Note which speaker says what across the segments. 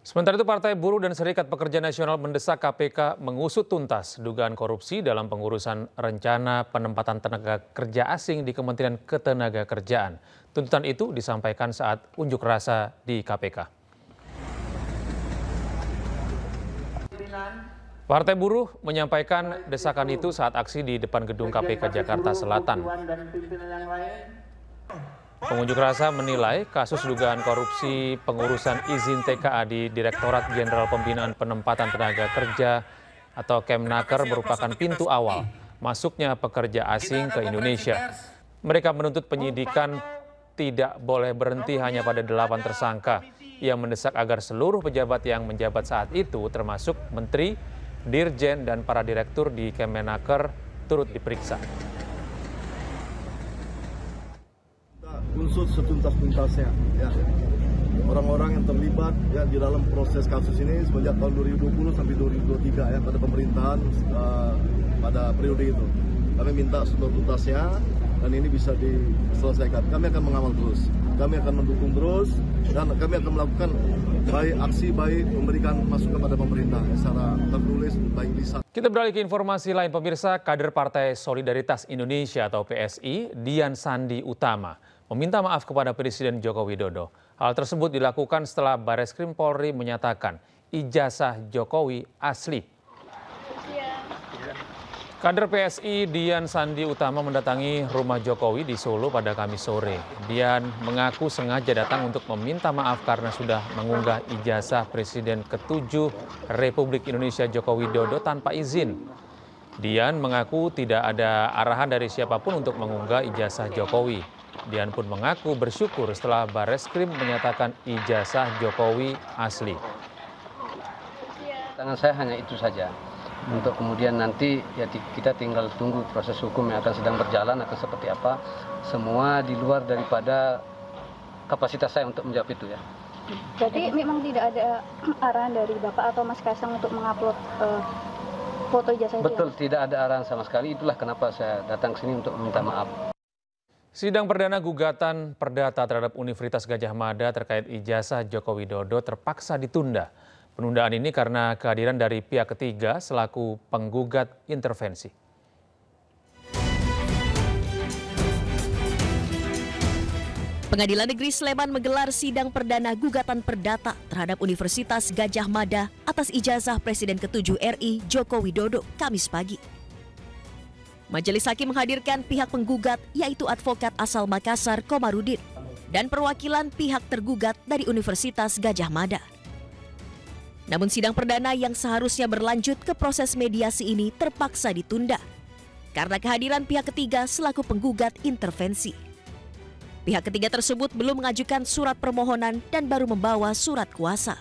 Speaker 1: Sementara itu Partai Buruh dan Serikat Pekerja Nasional mendesak KPK mengusut tuntas dugaan korupsi dalam pengurusan rencana penempatan tenaga kerja asing di Kementerian Ketenagakerjaan. Tuntutan itu disampaikan saat unjuk rasa di KPK. Partai Buruh menyampaikan desakan itu saat aksi di depan gedung KPK Jakarta Selatan. Pengunjuk rasa menilai kasus dugaan korupsi pengurusan izin TKA di Direktorat Jenderal Pembinaan Penempatan Tenaga Kerja atau Kemnaker merupakan pintu awal masuknya pekerja asing ke Indonesia. Mereka menuntut penyidikan tidak boleh berhenti hanya pada 8 tersangka. Ia mendesak agar seluruh pejabat yang menjabat saat itu termasuk menteri, dirjen, dan para direktur di Kemnaker turut diperiksa.
Speaker 2: Unsur setuntas-tuntasnya ya. Orang-orang yang terlibat ya di dalam proses kasus ini semenjak tahun 2020 sampai 2023 ya pada pemerintahan pada periode itu. Kami minta setuntasnya dan ini bisa diselesaikan. Kami akan mengawal terus. Kami akan mendukung terus dan kami akan melakukan baik aksi baik memberikan masukan pada pemerintah secara tertulis baik lisan.
Speaker 1: Kita beralih ke informasi lain, pemirsa. Kader Partai Solidaritas Indonesia atau PSI, Dian Sandi Utama, meminta maaf kepada Presiden Joko Widodo. Hal tersebut dilakukan setelah Bareskrim Polri menyatakan ijazah Jokowi asli. Kader PSI Dian Sandi Utama mendatangi rumah Jokowi di Solo pada Kamis sore. Dian mengaku sengaja datang untuk meminta maaf karena sudah mengunggah ijazah Presiden ke-7 Republik Indonesia Joko Widodo tanpa izin. Dian mengaku tidak ada arahan dari siapapun untuk mengunggah ijazah Jokowi. Dian pun mengaku bersyukur setelah Bareskrim menyatakan ijazah Jokowi asli.
Speaker 3: Tangan saya hanya itu saja. Untuk kemudian nanti ya kita tinggal tunggu proses hukum yang akan sedang berjalan akan seperti apa. Semua di luar daripada kapasitas saya untuk menjawab itu ya.
Speaker 4: Jadi memang tidak ada arahan dari Bapak atau Mas Kaisang untuk mengupload foto ijazah itu?
Speaker 3: Betul, tidak ada arahan sama sekali. Itulah kenapa saya datang ke sini untuk meminta maaf.
Speaker 1: Sidang perdana gugatan perdata terhadap Universitas Gadjah Mada terkait ijazah Joko Widodo terpaksa ditunda. Penundaan ini karena kehadiran dari pihak ketiga selaku penggugat intervensi.
Speaker 5: Pengadilan Negeri Sleman menggelar sidang perdana gugatan perdata terhadap Universitas Gadjah Mada atas ijazah Presiden ke-7 RI Joko Widodo Kamis pagi. Majelis Hakim menghadirkan pihak penggugat yaitu advokat asal Makassar Komarudin dan perwakilan pihak tergugat dari Universitas Gadjah Mada. Namun sidang perdana yang seharusnya berlanjut ke proses mediasi ini terpaksa ditunda karena kehadiran pihak ketiga selaku penggugat intervensi. Pihak ketiga tersebut belum mengajukan surat permohonan dan baru membawa surat kuasa.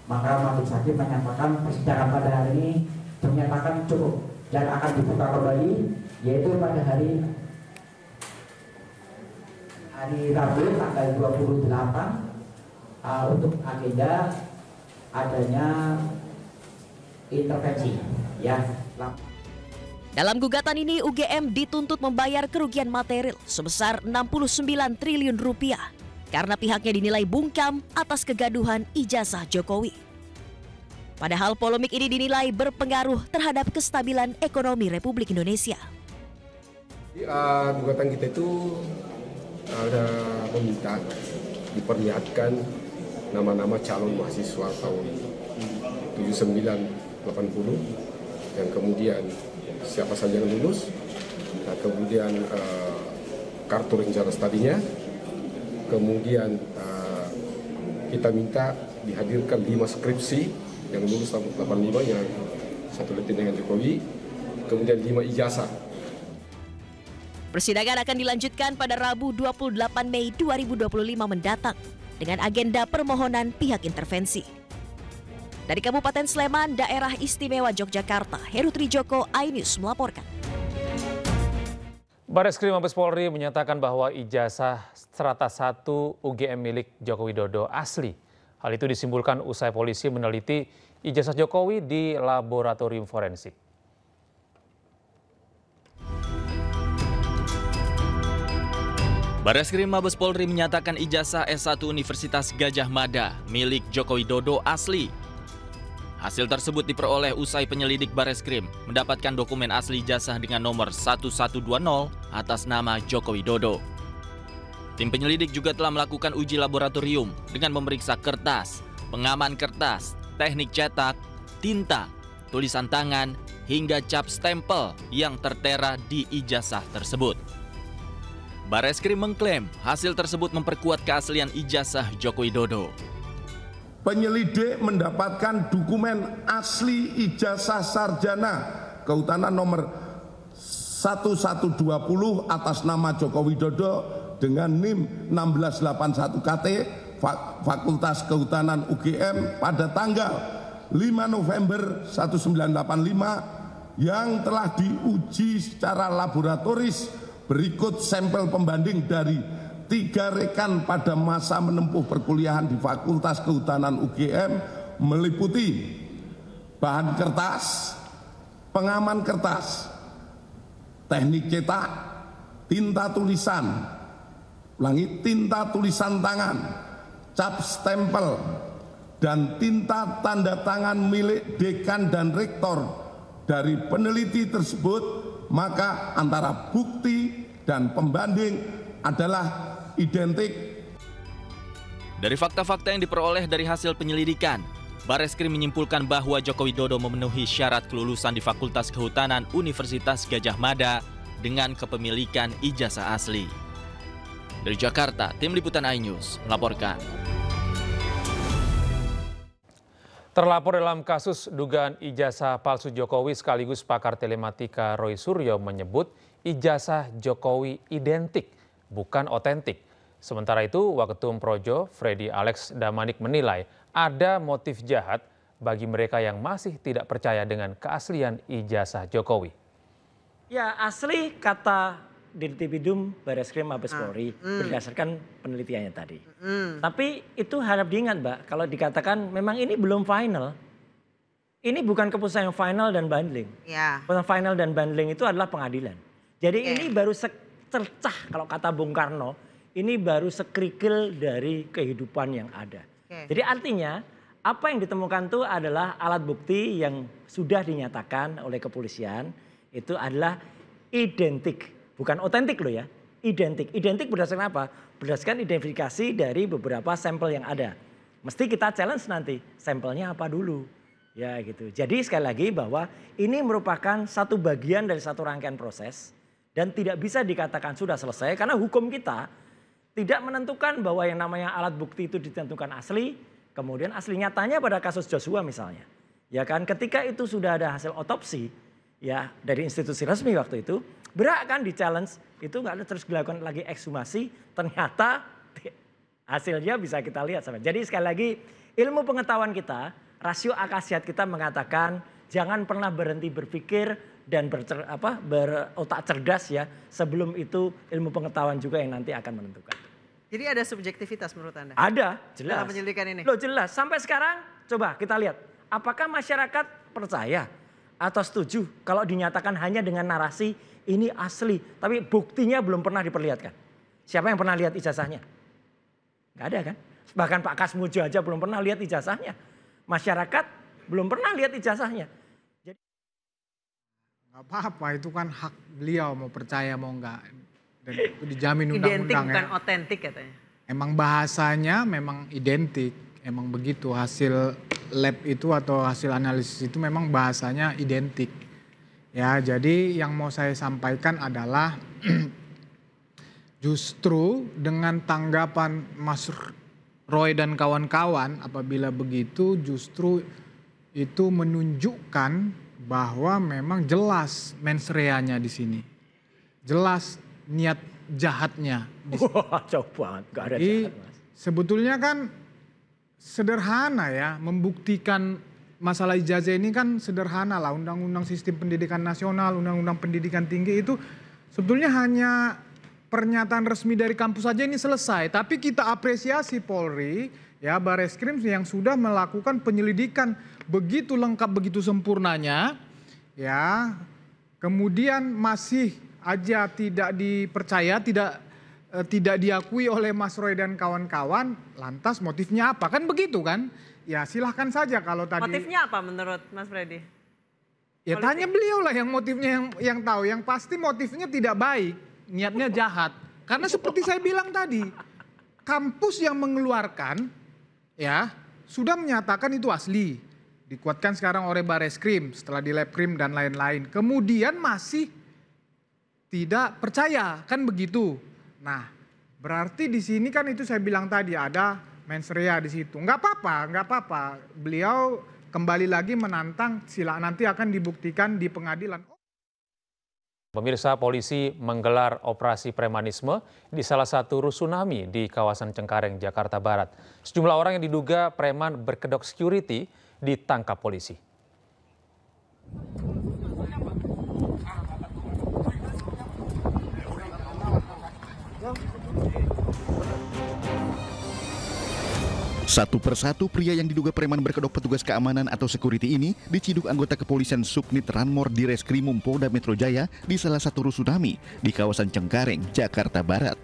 Speaker 6: Maka majelis hakim menyatakan persidangan pada hari ini dinyatakan cukup dan akan dibuka kembali yaitu pada hari Rabu tanggal 28 untuk agenda adanya intervensi ya.
Speaker 5: Dalam gugatan ini UGM dituntut membayar kerugian material sebesar 69 triliun rupiah karena pihaknya dinilai bungkam atas kegaduhan ijazah Jokowi. Padahal polemik ini dinilai berpengaruh terhadap kestabilan ekonomi Republik Indonesia.
Speaker 7: Gugatan kita itu ada meminta diperlihatkan nama-nama calon mahasiswa tahun 79, 80 yang kemudian siapa saja yang lulus, nah, kemudian kartu rencana studinya, kemudian kita minta dihadirkan 5 skripsi yang lulus tahun 85 yang satu dengan Jokowi, kemudian 5 ijazah.
Speaker 5: Persidangan akan dilanjutkan pada Rabu 28 Mei 2025 mendatang dengan agenda permohonan pihak intervensi. Dari Kabupaten Sleman, Daerah Istimewa Yogyakarta, Heru Trijoko, iNews melaporkan.
Speaker 1: Bareskrim Mabes Polri menyatakan bahwa ijazah strata 1 UGM milik Joko Widodo asli. Hal itu disimpulkan usai polisi meneliti ijazah Jokowi di laboratorium forensik.
Speaker 8: Bareskrim Mabes Polri menyatakan ijazah S1 Universitas Gadjah Mada milik Joko Widodo asli. Hasil tersebut diperoleh usai penyelidik Bareskrim mendapatkan dokumen asli ijazah dengan nomor 1120 atas nama Joko Widodo. Tim penyelidik juga telah melakukan uji laboratorium dengan memeriksa kertas, pengaman kertas, teknik cetak, tinta, tulisan tangan, hingga cap stempel yang tertera di ijazah tersebut. Bareskrim mengklaim hasil tersebut memperkuat keaslian ijazah Joko Widodo.
Speaker 9: Penyelidik mendapatkan dokumen asli ijazah sarjana kehutanan nomor 1120 atas nama Joko Widodo dengan NIM 1681 KT Fakultas Kehutanan UGM pada tanggal 5 November 1985 yang telah diuji secara laboratoris. Berikut sampel pembanding dari 3 rekan pada masa menempuh perkuliahan di Fakultas Kehutanan UGM meliputi bahan kertas, pengaman kertas, teknik cetak, tinta tulisan, tinta tulisan tangan, cap stempel, dan tinta tanda tangan milik dekan dan rektor. Dari peneliti tersebut, maka antara bukti dan pembanding adalah identik.
Speaker 8: Dari fakta-fakta yang diperoleh dari hasil penyelidikan, Bareskrim menyimpulkan bahwa Joko Widodo memenuhi syarat kelulusan di Fakultas Kehutanan Universitas Gadjah Mada dengan kepemilikan ijazah asli. Dari Jakarta, Tim Liputan iNews melaporkan.
Speaker 1: Terlapor dalam kasus dugaan ijazah palsu Jokowi sekaligus pakar telematika Roy Suryo menyebut ijazah Jokowi identik, bukan otentik. Sementara itu, Waketum Projo, Freddy Alex Damanik menilai ada motif jahat bagi mereka yang masih tidak percaya dengan keaslian ijazah Jokowi.
Speaker 10: Ya, asli kata Dirtipidum Bareskrim Mabes Polri berdasarkan penelitiannya tadi. Tapi itu harap diingat, Mbak, kalau dikatakan memang ini belum final. Ini bukan keputusan yang final dan bundling.
Speaker 11: Ya.
Speaker 10: Keputusan final dan bundling itu adalah pengadilan. Jadi ini baru secercah kalau kata Bung Karno, ini baru sekrikil dari kehidupan yang ada. Jadi artinya apa yang ditemukan itu adalah alat bukti yang sudah dinyatakan oleh kepolisian itu adalah identik. Bukan otentik loh ya, identik. Identik berdasarkan apa? Berdasarkan identifikasi dari beberapa sampel yang ada. Mesti kita challenge nanti, sampelnya apa dulu. Ya gitu. Jadi sekali lagi bahwa ini merupakan satu bagian dari satu rangkaian proses. Dan tidak bisa dikatakan sudah selesai karena hukum kita tidak menentukan bahwa yang namanya alat bukti itu ditentukan asli. Kemudian asli nyatanya pada kasus Joshua misalnya. Ya kan ketika itu sudah ada hasil otopsi ya dari institusi resmi waktu itu. Berak kan di challenge itu nggak ada terus dilakukan lagi ekshumasi ternyata hasilnya bisa kita lihat. Jadi sekali lagi ilmu pengetahuan kita, rasio akal-sehat kita mengatakan jangan pernah berhenti berpikir dan berotak cerdas ya sebelum itu ilmu pengetahuan juga yang nanti akan menentukan.
Speaker 11: Jadi ada subjektivitas menurut Anda?
Speaker 10: Ada, jelas.
Speaker 11: Dalam penyelidikan ini?
Speaker 10: Loh jelas, sampai sekarang coba kita lihat apakah masyarakat percaya atau setuju kalau dinyatakan hanya dengan narasi ini asli, tapi buktinya belum pernah diperlihatkan. Siapa yang pernah lihat ijazahnya? Gak ada kan? Bahkan Pak Kasmujo aja belum pernah lihat ijazahnya. Masyarakat belum pernah lihat ijazahnya. Jadi
Speaker 12: gak apa-apa, itu kan hak beliau mau percaya mau enggak. Dan itu dijamin undang-undang.
Speaker 11: Identik bukan otentik katanya.
Speaker 12: Emang bahasanya memang identik, emang begitu hasil lab itu atau hasil analisis itu memang bahasanya identik. Ya, jadi yang mau saya sampaikan adalah justru dengan tanggapan Mas Roy dan kawan-kawan apabila begitu justru itu menunjukkan bahwa memang jelas mens reanya di sini. Jelas niat jahatnya.
Speaker 10: Wah, jauh banget, gak ada
Speaker 12: jahat,
Speaker 10: Mas.
Speaker 12: Sebetulnya kan sederhana ya membuktikan masalah ijazah ini kan sederhana lah. Undang-undang Sistem Pendidikan Nasional, Undang-undang Pendidikan Tinggi itu sebetulnya hanya pernyataan resmi dari kampus saja ini selesai. Tapi kita apresiasi Polri, ya Bareskrim yang sudah melakukan penyelidikan begitu lengkap, begitu sempurnanya. Ya, kemudian masih aja tidak dipercaya, tidak tidak diakui oleh Mas Roy dan kawan-kawan, lantas motifnya apa? Kan begitu kan? Ya silahkan saja kalau tadi.
Speaker 11: Motifnya apa menurut Mas Freddy?
Speaker 12: Ya tanya beliau lah yang motifnya yang tahu. Yang pasti motifnya tidak baik, niatnya jahat. Karena seperti saya bilang tadi, kampus yang mengeluarkan ya sudah menyatakan itu asli. Dikuatkan sekarang oleh Bareskrim setelah di Labkrim dan lain-lain. Kemudian masih tidak percaya, kan begitu. Nah, berarti di sini kan itu saya bilang tadi ada mens rea di situ. Nggak apa-apa. Beliau kembali lagi menantang, sila nanti akan dibuktikan di pengadilan.
Speaker 1: Pemirsa, polisi menggelar operasi premanisme di salah satu rusunami di kawasan Cengkareng, Jakarta Barat. Sejumlah orang yang diduga preman berkedok security ditangkap polisi.
Speaker 13: Satu persatu pria yang diduga preman berkedok petugas keamanan atau security ini diciduk anggota kepolisian Subnit Ranmor di Reskrimum Polda Metro Jaya di salah satu rusunami di kawasan Cengkareng, Jakarta Barat.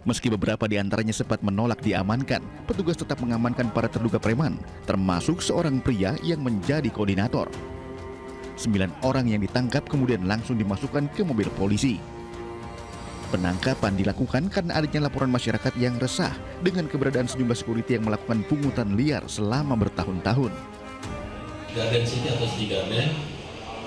Speaker 13: Meski beberapa di antaranya sempat menolak diamankan, petugas tetap mengamankan para terduga preman, termasuk seorang pria yang menjadi koordinator. 9 orang yang ditangkap kemudian langsung dimasukkan ke mobil polisi. Penangkapan dilakukan karena adanya laporan masyarakat yang resah dengan keberadaan sejumlah security yang melakukan pungutan liar selama bertahun-tahun.
Speaker 14: Garden City atau City Garden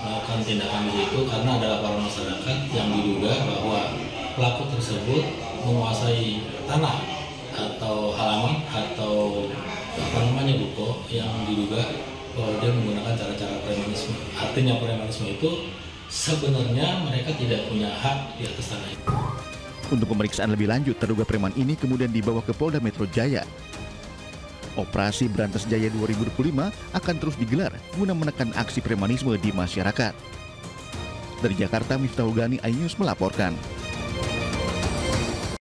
Speaker 14: melakukan tindakan di situ karena ada laporan masyarakat yang diduga bahwa pelaku tersebut menguasai tanah atau halaman atau ruko yang diduga bahwa dia menggunakan cara-cara premanisme. Artinya premanisme itu sebenarnya mereka tidak punya hak di atas tanah itu.
Speaker 13: Untuk pemeriksaan lebih lanjut, terduga preman ini kemudian dibawa ke Polda Metro Jaya. Operasi Berantas Jaya 2025 akan terus digelar guna menekan aksi premanisme di masyarakat. Dari Jakarta, Miftahul Gani, iNews melaporkan.